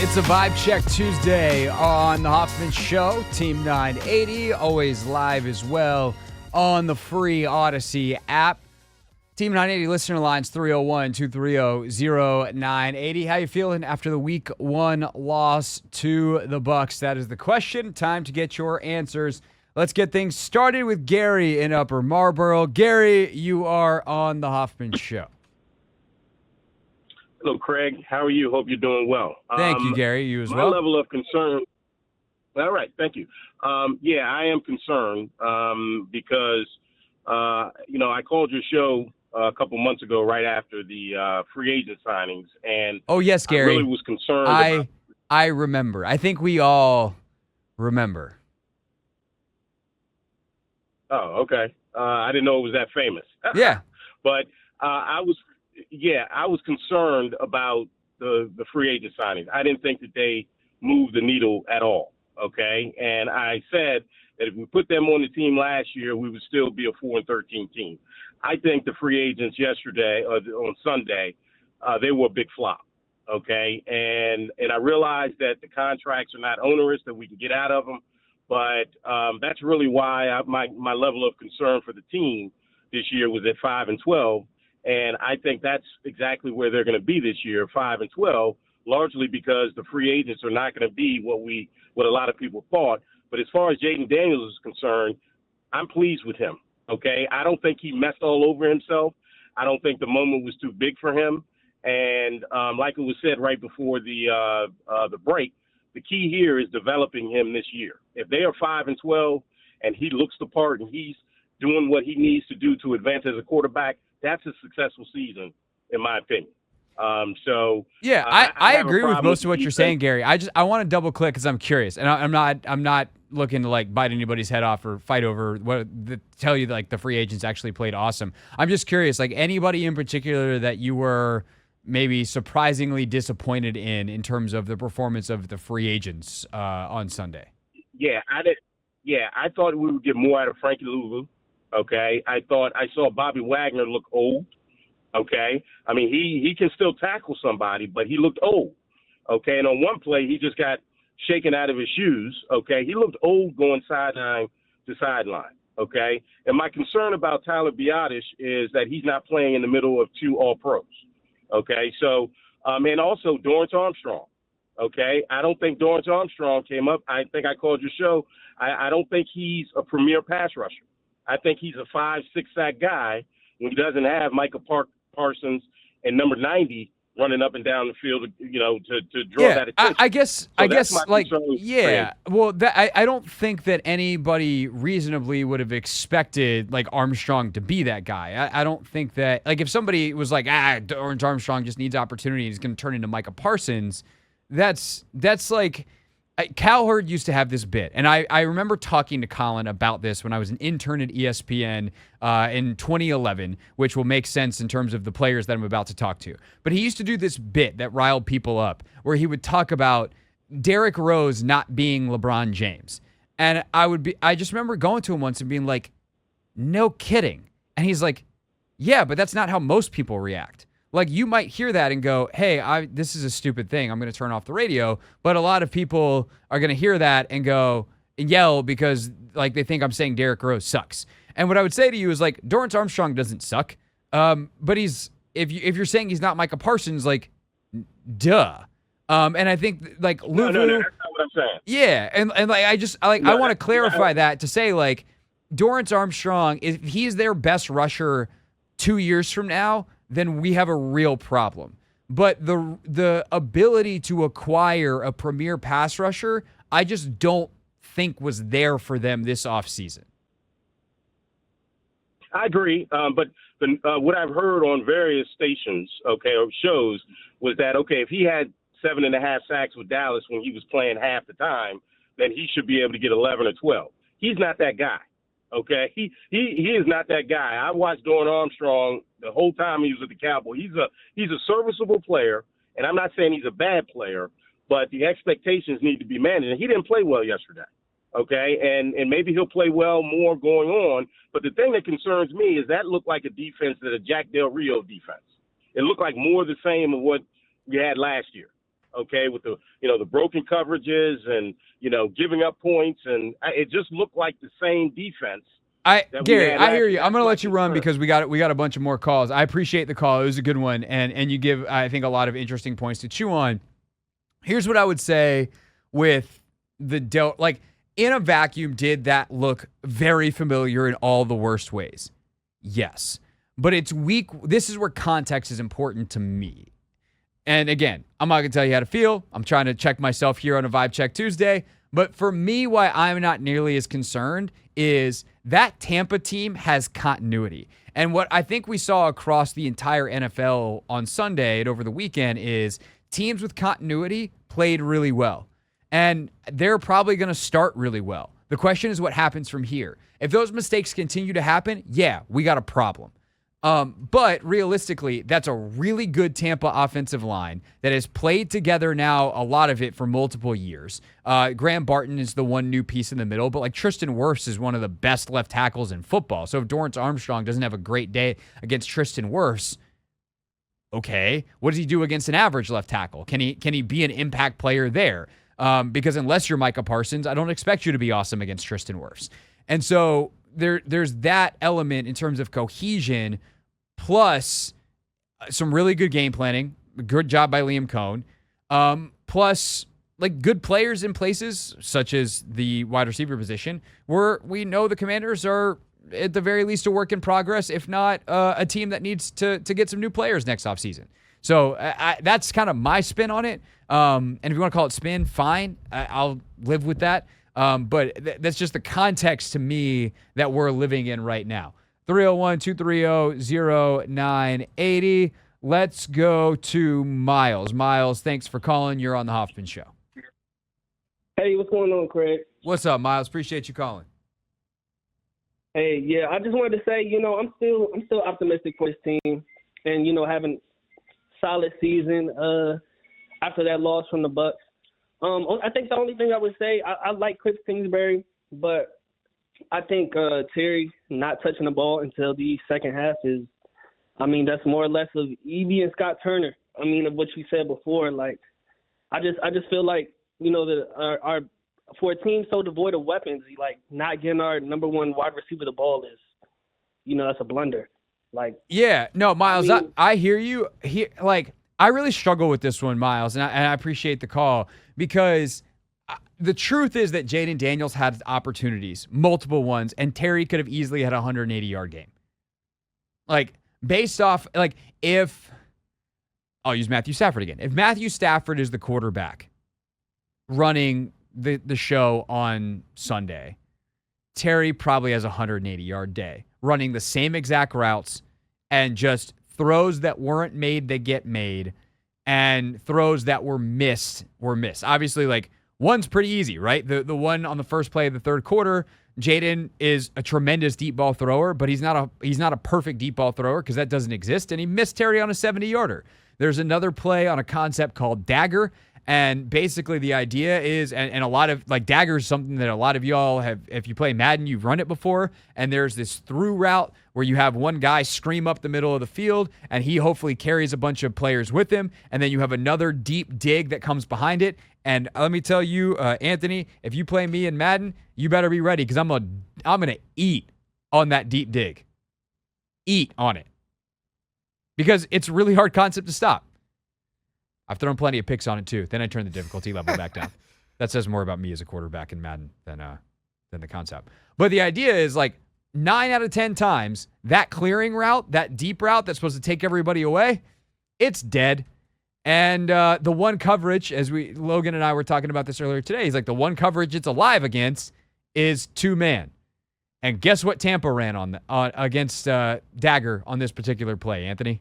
It's a Vibe Check Tuesday on the Hoffman Show. Team 980, always live as well on the free Odyssey app. Team 980 listener lines 301-230-0980. How you feeling after the week one loss to the Bucks? That is the question. Time to get your answers. Let's get things started with Gary in Upper Marlboro. Gary, you are on the Hoffman Show. Hello, Craig. How are you? Hope you're doing well. Thank you, Gary. You as my well? My level of concern. All right. Thank you. Yeah, I am concerned because, I called your show a couple months ago right after the free agent signings. And oh, yes, Gary. I really was concerned. I remember. I think we all remember. Oh, okay. I didn't know it was that famous. Yeah. But I was concerned about the free agent signings. I didn't think that they moved the needle at all, okay? And I said that if we put them on the team last year, we would still be a 4-13 team. I think the free agents yesterday, on Sunday, they were a big flop, okay? And I realized that the contracts are not onerous, that we can get out of them, but that's really why my level of concern for the team this year was at 5-12. And I think that's exactly where they're going to be this year, 5-12, largely because the free agents are not going to be what a lot of people thought. But as far as Jaden Daniels is concerned, I'm pleased with him. Okay, I don't think he messed all over himself. I don't think the moment was too big for him. And like it was said right before the break, the key here is developing him this year. If they are 5-12 and he looks the part and he's doing what he needs to do to advance as a quarterback, that's a successul season, in my opinion. I agree with most of what you're saying, Gary. I want to double click because I'm curious, and I'm not looking to like bite anybody's head off or fight over tell you like the free agents actually played awesome. I'm just curious, like anybody in particular that you were maybe surprisingly disappointed in terms of the performance of the free agents on Sunday. I thought we would get more out of Frankie Louvu. Okay, I thought I saw Bobby Wagner look old. Okay, I mean he can still tackle somebody, but he looked old. Okay, and on one play he just got shaken out of his shoes. Okay, he looked old going sideline to sideline. Okay, and my concern about Tyler Biotish is that he's not playing in the middle of two All-Pros. Okay, so and also Dorrance Armstrong. Okay, I don't think Dorrance Armstrong came up. I think I called your show. I don't think he's a premier pass rusher. I think he's a 5-6 sack guy when he doesn't have Micah Parsons and number 90 running up and down the field, to draw that attention. I guess, like, yeah. Trade. Well, I don't think that anybody reasonably would have expected like Armstrong to be that guy. I don't think that like if somebody was like, Dorrance Armstrong just needs opportunity, he's going to turn into Micah Parsons. That's like. Cowherd used to have this bit, and I remember talking to Colin about this when I was an intern at ESPN in 2011, which will make sense in terms of the players that I'm about to talk to. But he used to do this bit that riled people up, where he would talk about Derrick Rose not being LeBron James. And I just remember going to him once and being like, no kidding. And he's like, yeah, but that's not how most people react. Like, you might hear that and go, hey, this is a stupid thing. I'm going to turn off the radio. But a lot of people are going to hear that and go and yell because, like, they think I'm saying Derrick Rose sucks. And what I would say to you is, like, Dorrance Armstrong doesn't suck. But if you're saying he's not Micah Parsons, like, duh. And I think, like, Louvu. No, that's not what I'm saying. Yeah. And like, I want to clarify that to say, like, Dorrance Armstrong, if he's their best rusher 2 years from now, then we have a real problem. But the ability to acquire a premier pass rusher, I just don't think was there for them this offseason. I agree, but what I've heard on various stations, or shows, was that, if he had 7.5 sacks with Dallas when he was playing half the time, then he should be able to get 11 or 12. He's not that guy. Okay, he is not that guy. I watched Dorrance Armstrong the whole time he was with the Cowboys. He's a serviceable player, and I'm not saying he's a bad player, but the expectations need to be managed. And he didn't play well yesterday. Okay, and maybe he'll play well more going on. But the thing that concerns me is that looked like a defense that a Jack Del Rio defense. It looked like more the same of what we had last year. okay, with the the broken coverages and giving up points, and it just looked like the same defense. Gary, I hear you. I'm going to let you run concern. because we got a bunch of more calls. I appreciate the call. It was a good one, and you give, I think, a lot of interesting points to chew on. Here's what I would say with the like in a vacuum, did that look very familiar in all the worst ways? Yes, but it's weak. This is where context is important to me. And again, I'm not going to tell you how to feel. I'm trying to check myself here on a Vibe Check Tuesday. But for me, why I'm not nearly as concerned is that Tampa team has continuity. And what I think we saw across the entire NFL on Sunday and over the weekend is teams with continuity played really well. And they're probably going to start really well. The question is what happens from here. If those mistakes continue to happen, yeah, we got a problem. But realistically, that's a really good Tampa offensive line that has played together now, a lot of it for multiple years. Graham Barton is the one new piece in the middle, but like Tristan Wirfs is one of the best left tackles in football. So if Dorrance Armstrong doesn't have a great day against Tristan Wirfs, okay, what does he do against an average left tackle? Can he be an impact player there? Because unless you're Micah Parsons, I don't expect you to be awesome against Tristan Wirfs. And so there's that element in terms of cohesion, plus some really good game planning. Good job by Liam Cohn. Plus, like good players in places such as the wide receiver position, where we know the Commanders are at the very least a work in progress, if not a team that needs to get some new players next offseason. So that's kind of my spin on it. And if you want to call it spin, fine. I'll live with that. But that's just the context to me that we're living in right now. 301-230-0980. Let's go to Miles. Miles, thanks for calling. You're on the Hoffman Show. Hey, what's going on, Craig? What's up, Miles? Appreciate you calling. Hey, yeah, I just wanted to say, I'm still optimistic for this team, and having solid season after that loss from the Bucks. I think the only thing I would say, I like Cliff Kingsbury, but I think Terry not touching the ball until the second half that's more or less of Evie and Scott Turner. Of what you said before. Like, I just feel like, that our for a team so devoid of weapons, like not getting our number one wide receiver the ball is, that's a blunder. Like, yeah, no, Miles, I hear you. I really struggle with this one, Miles, and I appreciate the call because the truth is that Jaden Daniels had opportunities, multiple ones, and Terry could have easily had a 180-yard game. Like, based off, like, if I'll use Matthew Stafford again. If Matthew Stafford is the quarterback running the show on Sunday, Terry probably has a 180-yard day, running the same exact routes and just throws that weren't made that get made and throws that were missed. Obviously, like, one's pretty easy, right? The one on the first play of the third quarter, Jaden is a tremendous deep ball thrower, but he's not a perfect deep ball thrower because that doesn't exist, and he missed Terry on a 70-yarder. There's another play on a concept called Dagger, and basically the idea is, and a lot of, like, Dagger is something that a lot of y'all have, if you play Madden, you've run it before, and there's this through route where you have one guy scream up the middle of the field, and he hopefully carries a bunch of players with him, and then you have another deep dig that comes behind it. And let me tell you, Anthony, if you play me in Madden, you better be ready because I'm gonna eat on that deep dig. Eat on it. Because it's a really hard concept to stop. I've thrown plenty of picks on it too. Then I turn the difficulty level back down. That says more about me as a quarterback in Madden than the concept. But the idea is, like, 9 out of 10 times, that clearing route, that deep route that's supposed to take everybody away, it's dead. And the one coverage, as Logan and I were talking about this earlier today, he's like, the one coverage it's alive against is 2-man. And guess what Tampa ran on against Dagger on this particular play, Anthony?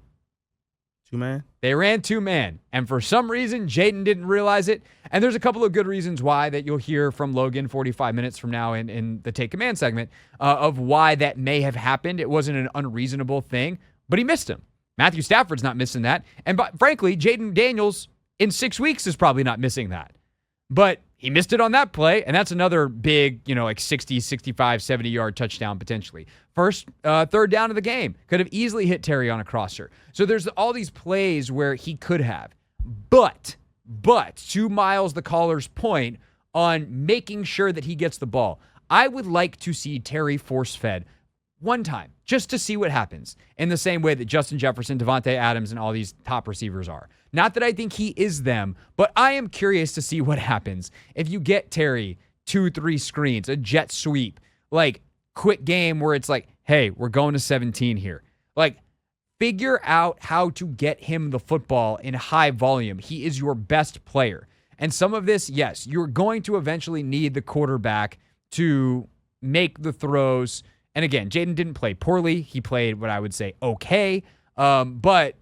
2-man? They ran 2-man. And for some reason, Jaden didn't realize it. And there's a couple of good reasons why that you'll hear from Logan 45 minutes from now in the Take Command segment of why that may have happened. It wasn't an unreasonable thing, but he missed him. Matthew Stafford's not missing that. And frankly, Jaden Daniels in 6 weeks is probably not missing that. But he missed it on that play, and that's another big, like 60, 65, 70-yard touchdown potentially. First, third down of the game. Could have easily hit Terry on a crosser. So there's all these plays where he could have. But But to Miles, the caller's point on making sure that he gets the ball, I would like to see Terry force-fed one time just to see what happens in the same way that Justin Jefferson, Devontae Adams, and all these top receivers are. Not that I think he is them, but I am curious to see what happens if you get Terry 2-3 screens, a jet sweep, like quick game where it's like, hey, we're going to 17 here. Like, figure out how to get him the football in high volume. He is your best player. And some of this, yes, you're going to eventually need the quarterback to make the throws. And again, Jaden didn't play poorly. He played what I would say okay. But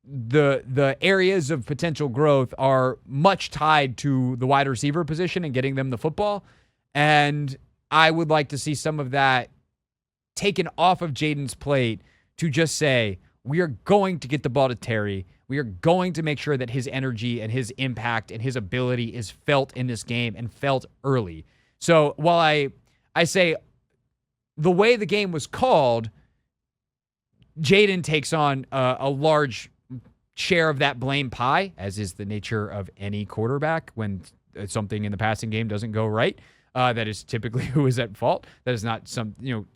the areas of potential growth are much tied to the wide receiver position and getting them the football. And I would like to see some of that taken off of Jaden's plate to just say, we are going to get the ball to Terry. We are going to make sure that his energy and his impact and his ability is felt in this game and felt early. So while I say the way the game was called, Jaden takes on a large share of that blame pie, as is the nature of any quarterback when something in the passing game doesn't go right. That is typically who is at fault. That is not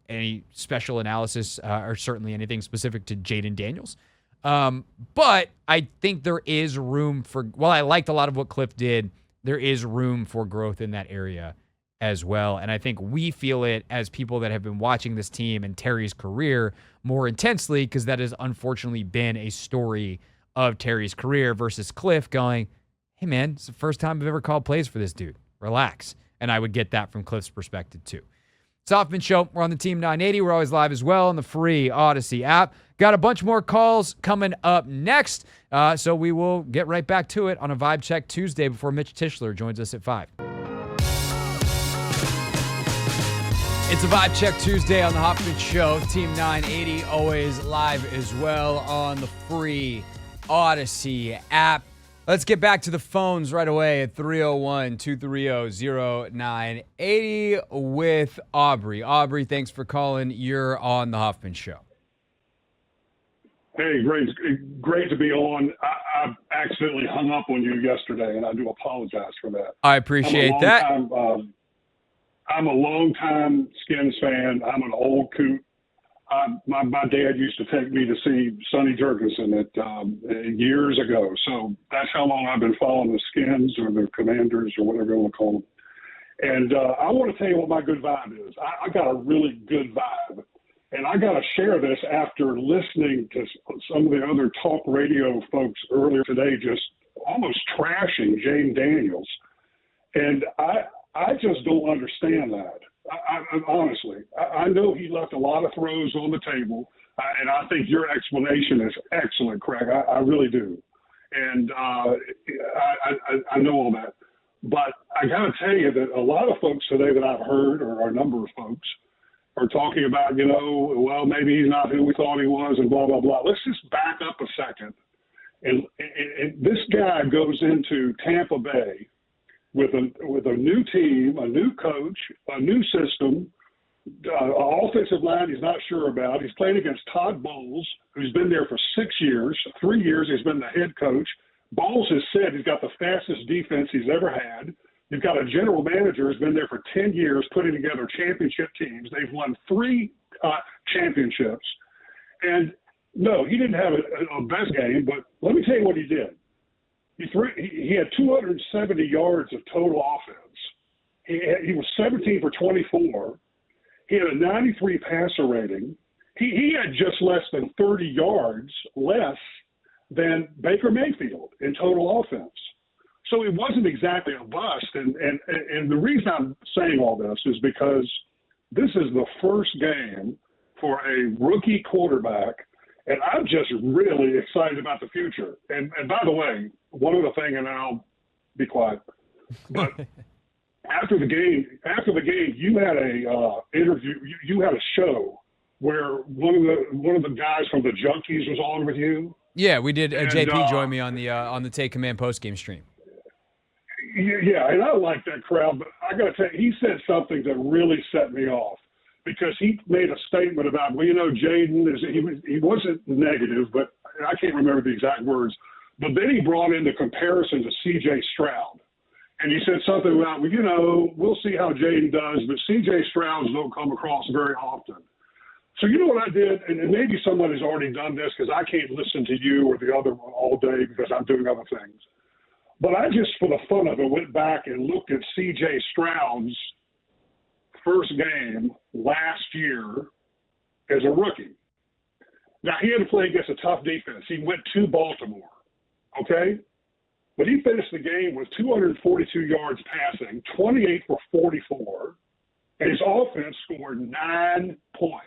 any special analysis or certainly anything specific to Jaden Daniels. But I think there is room for, while I liked a lot of what Cliff did, there is room for growth in that area as well. And I think we feel it as people that have been watching this team and Terry's career more intensely, because that has unfortunately been a story of Terry's career versus Cliff going, hey man, it's the first time I've ever called plays for this dude. Relax. And I would get that from Cliff's perspective too. It's Hoffman Show. We're on the Team 980. We're always live as well on the free Odyssey app. Got a bunch more calls coming up next. So we will get right back to it on a Vibe Check Tuesday before Mitch Tischler joins us at 5. It's a Vibe Check Tuesday on the Hoffman Show. Team 980 always live as well on the free Odyssey app. Let's get back to the phones right away at 301-230-0980 with Aubrey. Aubrey, thanks for calling. You're on the Hoffman Show. Hey, great to be on. I accidentally hung up on you yesterday, and I do apologize for that. I appreciate that. I'm a longtime Skins fan. I'm an old coot. My dad used to take me to see Sonny Jurgensen years ago. So that's how long I've been following the Skins or the Commanders or whatever you want to call them. And I want to tell you what my good vibe is. I got a really good vibe. And I got to share this after listening to some of the other talk radio folks earlier today, just almost trashing Jaden Daniels. And I just don't understand that. Honestly, I know he left a lot of throws on the table, and I think your explanation is excellent, Craig. I really do. And I know all that. But I got to tell you that a lot of folks today that I've heard, or a number of folks, are talking about, well, maybe he's not who we thought he was and blah, blah, blah. Let's just back up a second. And this guy goes into Tampa Bay with a new team, a new coach, a new system, an offensive line he's not sure about. He's playing against Todd Bowles, who's been there for 6 years. 3 years he's been the head coach. Bowles has said he's got the fastest defense he's ever had. You've got a general manager who's been there for 10 years putting together championship teams. They've won 3 championships. And, no, he didn't have a best game, but let me tell you what he did. He had 270 yards of total offense. He was 17 for 24. He had a 93 passer rating. He had just less than 30 yards less than Baker Mayfield in total offense. So it wasn't exactly a bust. And the reason I'm saying all this is because this is the first game for a rookie quarterback, and I'm just really excited about the future. And by the way, one other thing, and I'll be quiet. But after the game, you had a interview. You had a show where one of the guys from the Junkies was on with you. Yeah, we did. JP joined me on the Take Command postgame stream. Yeah, and I like that crowd, but I got to tell you, he said something that really set me off because he made a statement about, Jaden he wasn't negative, but I can't remember the exact words. But then he brought in the comparison to C.J. Stroud. And he said something about, well, we'll see how Jaden does, but C.J. Strouds don't come across very often. So you know what I did? And maybe somebody's already done this because I can't listen to you or the other one all day because I'm doing other things. But I just, for the fun of it, went back and looked at C.J. Stroud's first game last year as a rookie. Now, he had to play against a tough defense. He went to Baltimore, okay? But he finished the game with 242 yards passing, 28 for 44, and his offense scored 9 points.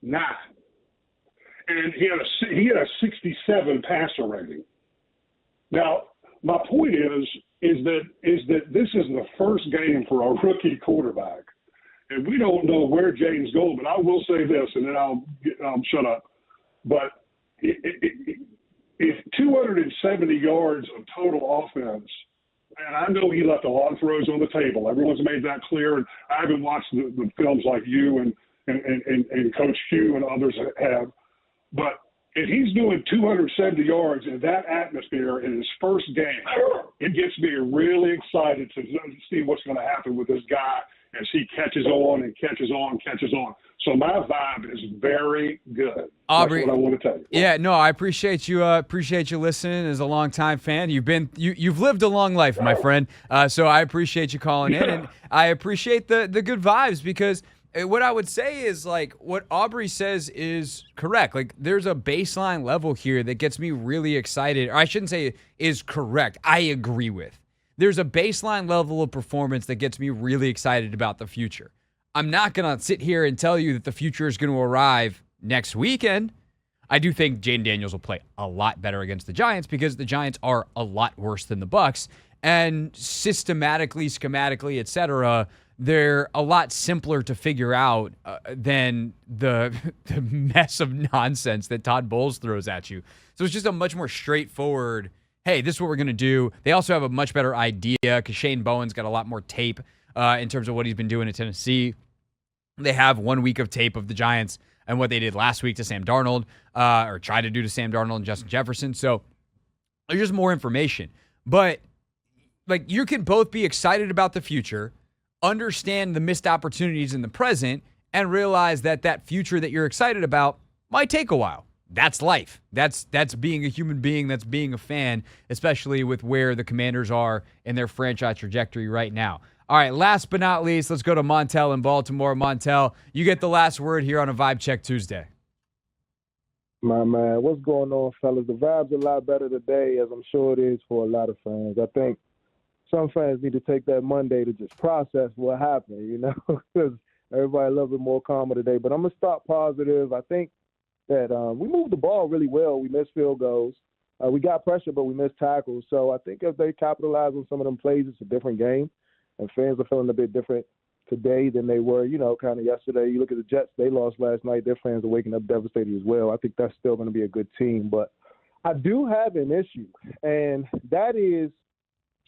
9. And he had a 67 passer rating. Now, my point is that this is the first game for a rookie quarterback. And we don't know where Jaden's going, but I will say this, and then I'll shut up. But if 270 yards of total offense, and I know he left a lot of throws on the table. Everyone's made that clear, and I haven't watched the films like you and Coach Q and others have. But if he's doing 270 yards in that atmosphere in his first game, it gets me really excited to see what's going to happen with this guy as he catches on and catches on and catches on. So my vibe is very good. Aubrey, that's what I want to tell you. Yeah, no, I appreciate you listening. As a longtime fan, you've lived a long life, my friend. So I appreciate you calling in, and I appreciate the good vibes, because what I would say is, like, what Aubrey says is correct. Like, there's a baseline level here that gets me really excited. Or I shouldn't say is correct. I agree with. There's a baseline level of performance that gets me really excited about the future. I'm not going to sit here and tell you that the future is going to arrive next weekend. I do think Jaden Daniels will play a lot better against the Giants, because the Giants are a lot worse than the Bucs. And systematically, schematically, etc., they're a lot simpler to figure out than the mess of nonsense that Todd Bowles throws at you. So it's just a much more straightforward, hey, this is what we're going to do. They also have a much better idea because Shane Bowen's got a lot more tape in terms of what he's been doing at Tennessee. They have 1 week of tape of the Giants and what they did last week to Sam Darnold, or tried to do to Sam Darnold and Justin Jefferson. So there's just more information. But, like, you can both be excited about the future, understand the missed opportunities in the present, and realize that that future that you're excited about might take a while. That's life. That's being a human being. That's being a fan, especially with where the Commanders are in their franchise trajectory right now. All right, last but not least, let's go to Montel in Baltimore. Montel, you get the last word here on a Vibe Check Tuesday. My man, what's going on, fellas? The vibe's a lot better today, as I'm sure it is for a lot of fans. I think some fans need to take that Monday to just process what happened, because everybody a little bit more calmer today. But I'm going to start positive. I think that we moved the ball really well. We missed field goals. We got pressure, but we missed tackles. So I think if they capitalize on some of them plays, it's a different game. And fans are feeling a bit different today than they were, kind of yesterday. You look at the Jets, they lost last night. Their fans are waking up devastated as well. I think that's still going to be a good team. But I do have an issue, and that is,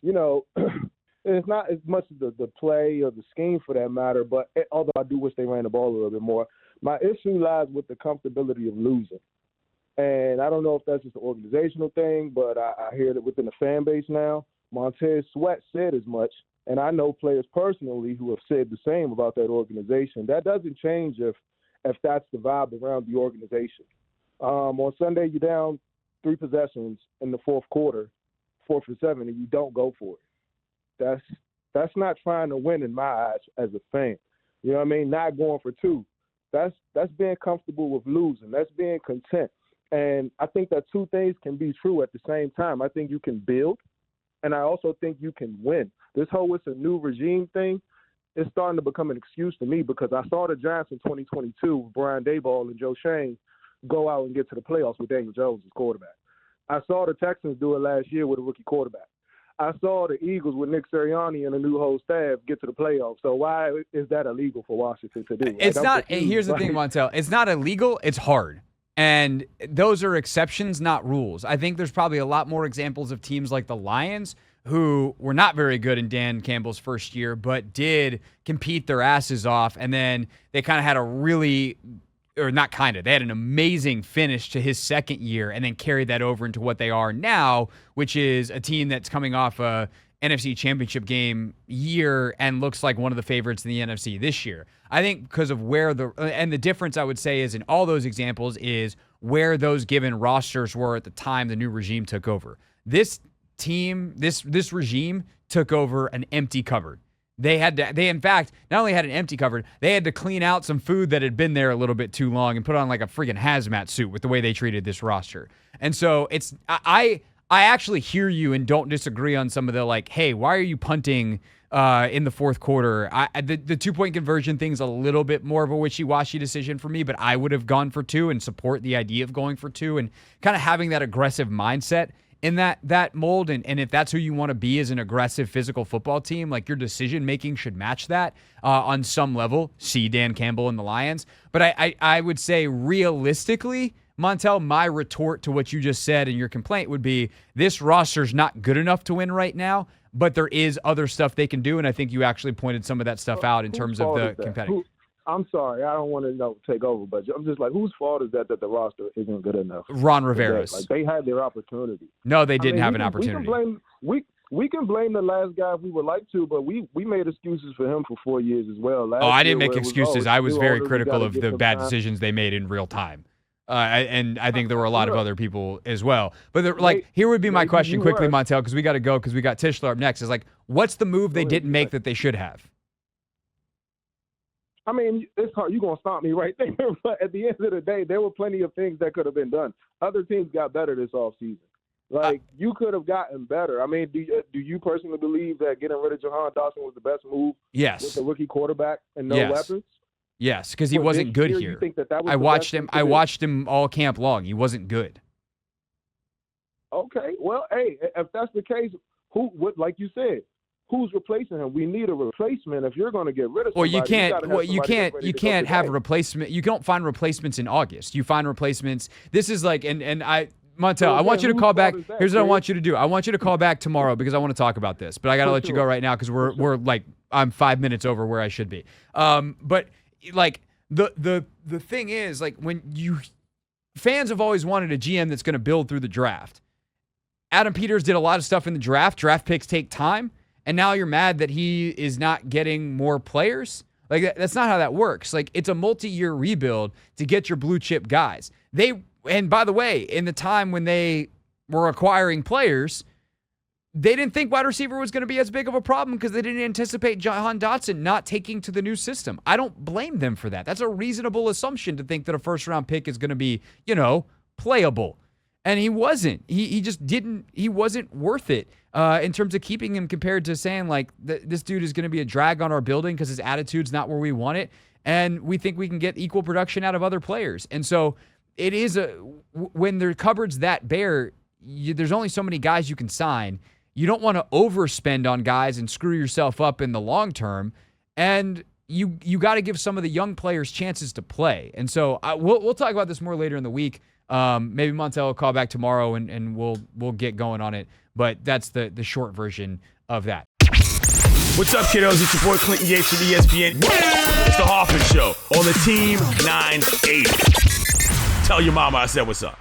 it's not as much the play or the scheme for that matter, but although I do wish they ran the ball a little bit more, my issue lies with the comfortability of losing. And I don't know if that's just an organizational thing, but I hear that within the fan base now. Montez Sweat said as much, and I know players personally who have said the same about that organization. That doesn't change if that's the vibe around the organization. On Sunday, you're down 3 possessions in the fourth quarter, 4 for 7, and you don't go for it. That's not trying to win in my eyes as a fan. You know what I mean? Not going for 2. That's being comfortable with losing. That's being content. And I think that 2 things can be true at the same time. I think you can build, and I also think you can win. This whole it's a new regime thing is starting to become an excuse to me, because I saw the Giants in 2022 with Brian Daboll and Joe Shane go out and get to the playoffs with Daniel Jones as quarterback. I saw the Texans do it last year with a rookie quarterback. I saw the Eagles with Nick Sirianni and a new whole staff get to the playoffs. So why is that illegal for Washington to do? It's not. Here's the thing, Montel. It's not illegal. It's hard. And those are exceptions, not rules. I think there's probably a lot more examples of teams like the Lions, who were not very good in Dan Campbell's first year, but did compete their asses off. And then they kind of had a really or not kind of, they had an amazing finish to his second year and then carried that over into what they are now, which is a team that's coming off a NFC Championship game year and looks like one of the favorites in the NFC this year. I think because of where the difference I would say is in all those examples is where those given rosters were at the time the new regime took over. This team, this regime took over an empty cupboard. They in fact, not only had an empty cupboard, they had to clean out some food that had been there a little bit too long and put on like a freaking hazmat suit with the way they treated this roster. And so I actually hear you and don't disagree on some of the like, hey, why are you punting in the fourth quarter? The 2-point conversion thing's a little bit more of a wishy-washy decision for me, but I would have gone for 2 and support the idea of going for 2 and kind of having that aggressive mindset in that mold. And if that's who you want to be as an aggressive physical football team, like your decision making should match that on some level. See Dan Campbell and the Lions. But I would say realistically, Montel, my retort to what you just said and your complaint would be this roster's not good enough to win right now, but there is other stuff they can do. And I think you actually pointed some of that stuff out in terms of the competitive. I'm sorry, I don't want to take over, but I'm just like, whose fault is that the roster isn't good enough? Ron Rivera's. Like they had their opportunity. No, they didn't have an opportunity. We can blame the last guy if we would like to, but we made excuses for him for 4 years as well. I didn't make excuses. I was very critical of the bad decisions they made in real time. And I think there were a lot of other people as well. But here would be my question quickly, Montel, because we got to go because we got Tischler up next. Is like, what's the move they didn't make that they should have? I mean, it's hard. You're going to stop me right there. But at the end of the day, there were plenty of things that could have been done. Other teams got better this offseason. Like, you could have gotten better. I mean, do you personally believe that getting rid of Jahan Dawson was the best move? Yes. With the rookie quarterback and no weapons? Yes, because he wasn't good here. You think that was I watched him all camp long. He wasn't good. Okay. Well, hey, if that's the case, like you said, who's replacing him? We need a replacement. If you're going to get rid of somebody, you can't have a replacement. You don't find replacements in August. You find replacements. This is like, Montel, I want you to call back. Here's what I want you to do. I want you to call back tomorrow because I want to talk about this. But I got to let you go right now because we're like, I'm 5 minutes over where I should be. But like the thing is, like, when fans have always wanted a GM that's going to build through the draft. Adam Peters did a lot of stuff in the draft. Draft picks take time. And now you're mad that he is not getting more players? Like, that's not how that works. Like, it's a multi-year rebuild to get your blue chip guys. And by the way, in the time when they were acquiring players, they didn't think wide receiver was going to be as big of a problem because they didn't anticipate Jahan Dotson not taking to the new system. I don't blame them for that. That's a reasonable assumption to think that a first-round pick is going to be, playable. And he wasn't. He just didn't. He wasn't worth it in terms of keeping him compared to saying, like, this dude is going to be a drag on our building because his attitude's not where we want it. And we think we can get equal production out of other players. And so it is when their cupboard's that bare, there's only so many guys you can sign. You don't want to overspend on guys and screw yourself up in the long term. And you got to give some of the young players chances to play. And so we'll talk about this more later in the week. Maybe Montel will call back tomorrow and we'll get going on it. But that's the short version of that. What's up, kiddos? It's your boy Clinton Yates from ESPN. It's the Hoffman Show on the Team 980. Tell your mama I said what's up.